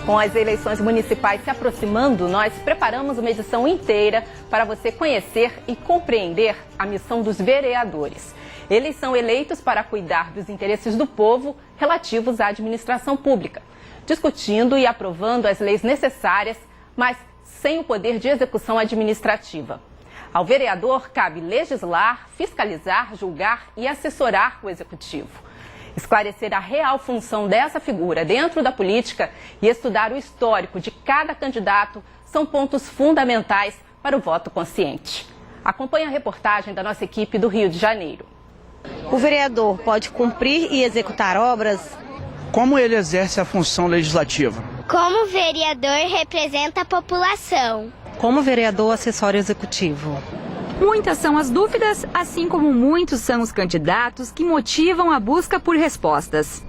Com as eleições municipais se aproximando, nós preparamos uma edição inteira para você conhecer e compreender a missão dos vereadores. Eles são eleitos para cuidar dos interesses do povo relativos à administração pública, discutindo e aprovando as leis necessárias, mas sem o poder de execução administrativa. Ao vereador cabe legislar, fiscalizar, julgar e assessorar o executivo. Esclarecer a real função dessa figura dentro da política e estudar o histórico de cada candidato são pontos fundamentais para o voto consciente. Acompanhe a reportagem da nossa equipe do Rio de Janeiro. O vereador pode cumprir e executar obras? Como ele exerce a função legislativa? Como vereador representa a população? Como vereador assessora o executivo? Muitas são as dúvidas, assim como muitos são os candidatos que motivam a busca por respostas.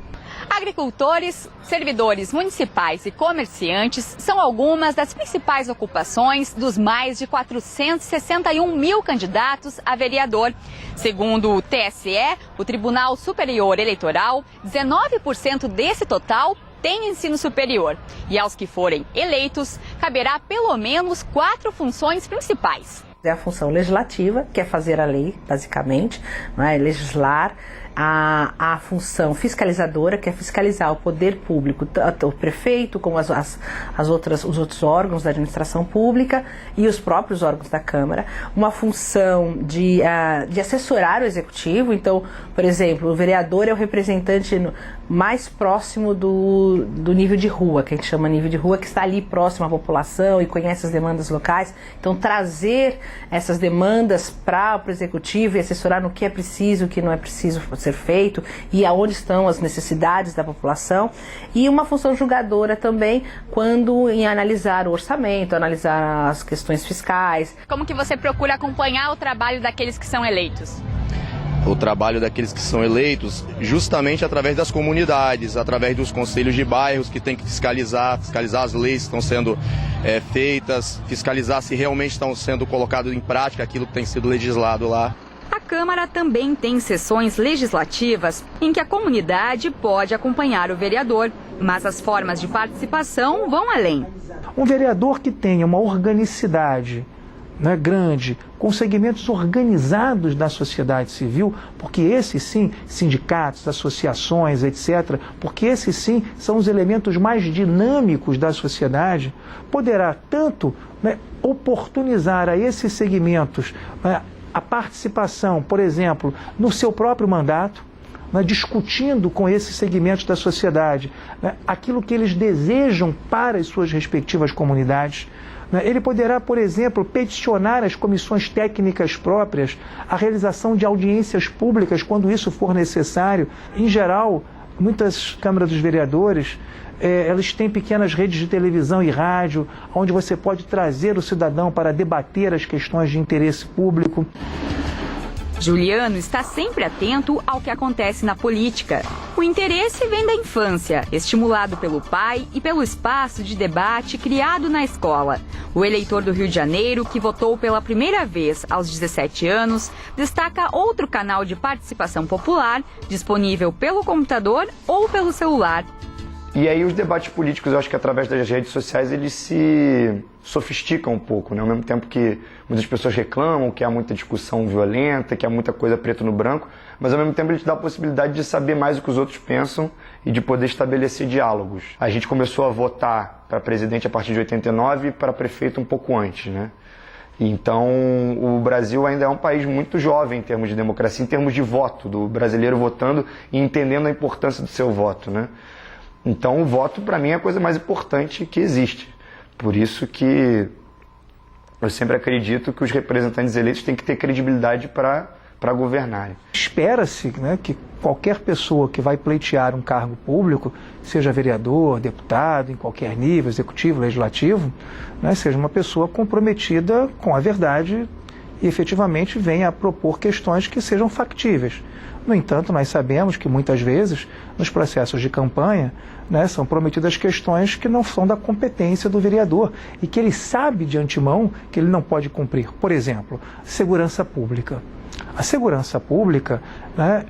Agricultores, servidores municipais e comerciantes são algumas das principais ocupações dos mais de 461 mil candidatos a vereador. Segundo o TSE, o Tribunal Superior Eleitoral, 19% desse total tem ensino superior. E aos que forem eleitos, caberá pelo menos 4 funções principais. É a função legislativa, que é fazer a lei, basicamente, não é? Legislar. A função fiscalizadora, que é fiscalizar o poder público, tanto o prefeito como os outros órgãos da administração pública e os próprios órgãos da Câmara. Uma função de assessorar o executivo. Então, por exemplo, o vereador é o representante mais próximo do nível de rua, que a gente chama nível de rua, que está ali próximo à população e conhece as demandas locais. Então, trazer essas demandas para o executivo e assessorar no que é preciso, o que não é preciso ser feito e aonde estão as necessidades da população. E uma função julgadora também, quando em analisar o orçamento, analisar as questões fiscais. Como que você procura acompanhar o trabalho daqueles que são eleitos? O trabalho daqueles que são eleitos justamente através das comunidades, através dos conselhos de bairros que tem que fiscalizar as leis que estão sendo feitas, fiscalizar se realmente estão sendo colocado em prática aquilo que tem sido legislado lá. A Câmara também tem sessões legislativas em que a comunidade pode acompanhar o vereador, mas as formas de participação vão além. Um vereador que tenha uma organicidade, né, grande, com segmentos organizados da sociedade civil, porque esses sim, sindicatos, associações, etc., porque esses sim são os elementos mais dinâmicos da sociedade, poderá tanto, né, oportunizar a esses segmentos, né, a participação, por exemplo, no seu próprio mandato, né, discutindo com esses segmentos da sociedade, né, aquilo que eles desejam para as suas respectivas comunidades. Ele poderá, por exemplo, peticionar as comissões técnicas próprias a realização de audiências públicas quando isso for necessário. Em geral, muitas câmaras dos vereadores, elas têm pequenas redes de televisão e rádio, onde você pode trazer o cidadão para debater as questões de interesse público. Juliano está sempre atento ao que acontece na política. O interesse vem da infância, estimulado pelo pai e pelo espaço de debate criado na escola. O eleitor do Rio de Janeiro, que votou pela primeira vez aos 17 anos, destaca outro canal de participação popular, disponível pelo computador ou pelo celular. E aí os debates políticos, eu acho que através das redes sociais, eles se sofisticam um pouco, né? Ao mesmo tempo que muitas pessoas reclamam que há muita discussão violenta, que há muita coisa preto no branco, mas ao mesmo tempo ele te dá a possibilidade de saber mais o que os outros pensam e de poder estabelecer diálogos. A gente começou a votar para presidente a partir de 89 e para prefeito um pouco antes, né? Então, o Brasil ainda é um país muito jovem em termos de democracia, em termos de voto, do brasileiro votando e entendendo a importância do seu voto, né? Então, o voto, para mim, é a coisa mais importante que existe. Por isso que eu sempre acredito que os representantes eleitos têm que ter credibilidade para governarem. Espera-se, né, que qualquer pessoa que vai pleitear um cargo público, seja vereador, deputado, em qualquer nível, executivo, legislativo, né, seja uma pessoa comprometida com a verdade e efetivamente venha a propor questões que sejam factíveis. No entanto, nós sabemos que muitas vezes, nos processos de campanha, são prometidas questões que não são da competência do vereador e que ele sabe de antemão que ele não pode cumprir. Por exemplo, segurança pública. A segurança pública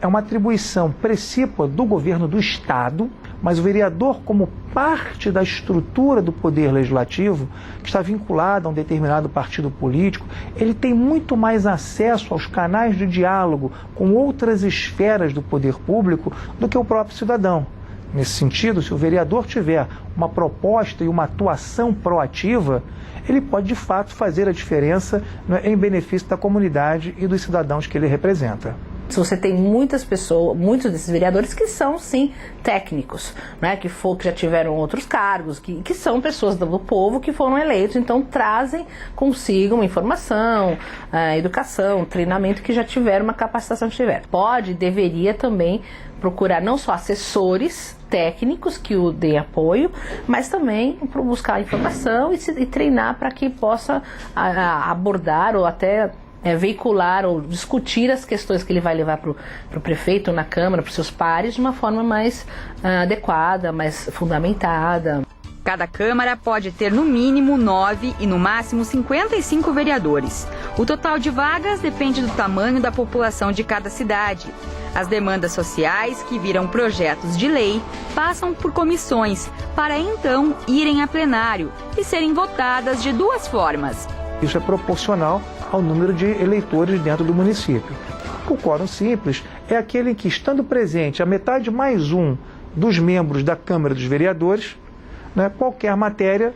é uma atribuição precípua do governo do Estado, mas o vereador, como parte da estrutura do poder legislativo, que está vinculado a um determinado partido político, ele tem muito mais acesso aos canais de diálogo com outras esferas do poder público do que o próprio cidadão. Nesse sentido, se o vereador tiver uma proposta e uma atuação proativa, ele pode de fato fazer a diferença em benefício da comunidade e dos cidadãos que ele representa. Se você tem muitas pessoas, muitos desses vereadores que são sim técnicos, que já tiveram outros cargos, que são pessoas do povo que foram eleitos, então trazem consigo uma informação, educação, treinamento, que já tiveram uma capacitação que tiveram. Pode, deveria também procurar não só assessores técnicos que o deem apoio, mas também buscar informação e treinar para que possa abordar ou até veicular ou discutir as questões que ele vai levar para o prefeito, na Câmara, para os seus pares, de uma forma mais adequada, mais fundamentada. Cada Câmara pode ter no mínimo 9 e no máximo 55 vereadores. O total de vagas depende do tamanho da população de cada cidade. As demandas sociais, que viram projetos de lei, passam por comissões, para então irem a plenário e serem votadas de duas formas. Isso é proporcional ao número de eleitores dentro do município. O quórum simples é aquele em que, estando presente a metade mais um dos membros da Câmara dos Vereadores, qualquer matéria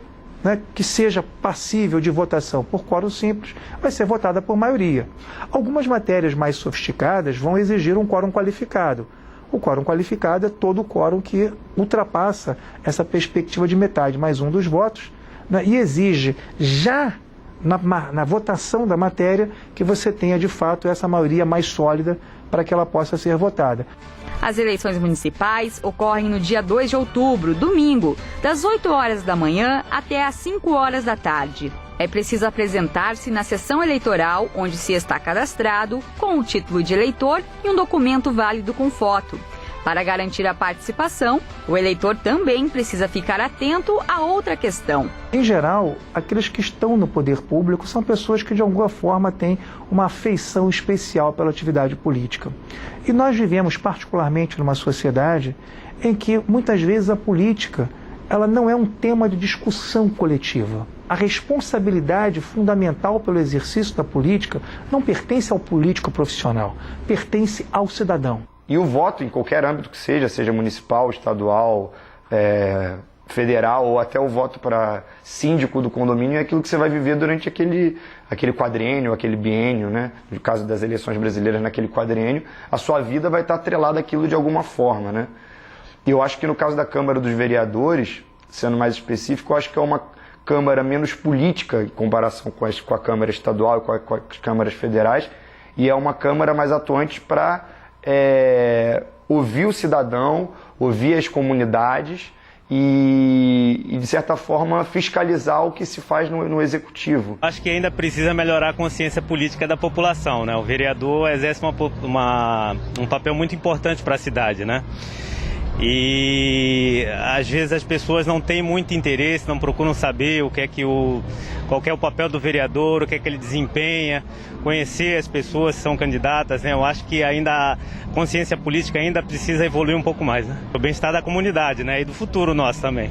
que seja passível de votação por quórum simples vai ser votada por maioria. Algumas matérias mais sofisticadas vão exigir um quórum qualificado. O quórum qualificado é todo o quórum que ultrapassa essa perspectiva de metade mais um dos votos, e exige já na votação da matéria que você tenha de fato essa maioria mais sólida para que ela possa ser votada. As eleições municipais ocorrem no dia 2 de outubro, domingo, das 8 horas da manhã até às 5 horas da tarde. É preciso apresentar-se na sessão eleitoral, onde se está cadastrado, com o título de eleitor e um documento válido com foto. Para garantir a participação, o eleitor também precisa ficar atento a outra questão. Em geral, aqueles que estão no poder público são pessoas que de alguma forma têm uma afeição especial pela atividade política. E nós vivemos particularmente numa sociedade em que muitas vezes a política ela não é um tema de discussão coletiva. A responsabilidade fundamental pelo exercício da política não pertence ao político profissional, pertence ao cidadão. E o voto, em qualquer âmbito que seja municipal, estadual, federal, ou até o voto para síndico do condomínio, é aquilo que você vai viver durante aquele quadriênio, aquele biênio, No caso das eleições brasileiras, naquele quadriênio, a sua vida vai estar atrelada àquilo de alguma forma, E eu acho que no caso da Câmara dos Vereadores, sendo mais específico, eu acho que é uma Câmara menos política em comparação com a Câmara Estadual e com as câmaras federais, e é uma Câmara mais atuante para ouvir o cidadão, ouvir as comunidades e, de certa forma, fiscalizar o que se faz no executivo. Acho que ainda precisa melhorar a consciência política da população, O vereador exerce um papel muito importante para a cidade, E às vezes as pessoas não têm muito interesse, não procuram saber qual é o papel do vereador, o que é que ele desempenha, conhecer as pessoas que são candidatas, Eu acho que ainda a consciência política ainda precisa evoluir um pouco mais, O bem-estar da comunidade, E do futuro nosso também.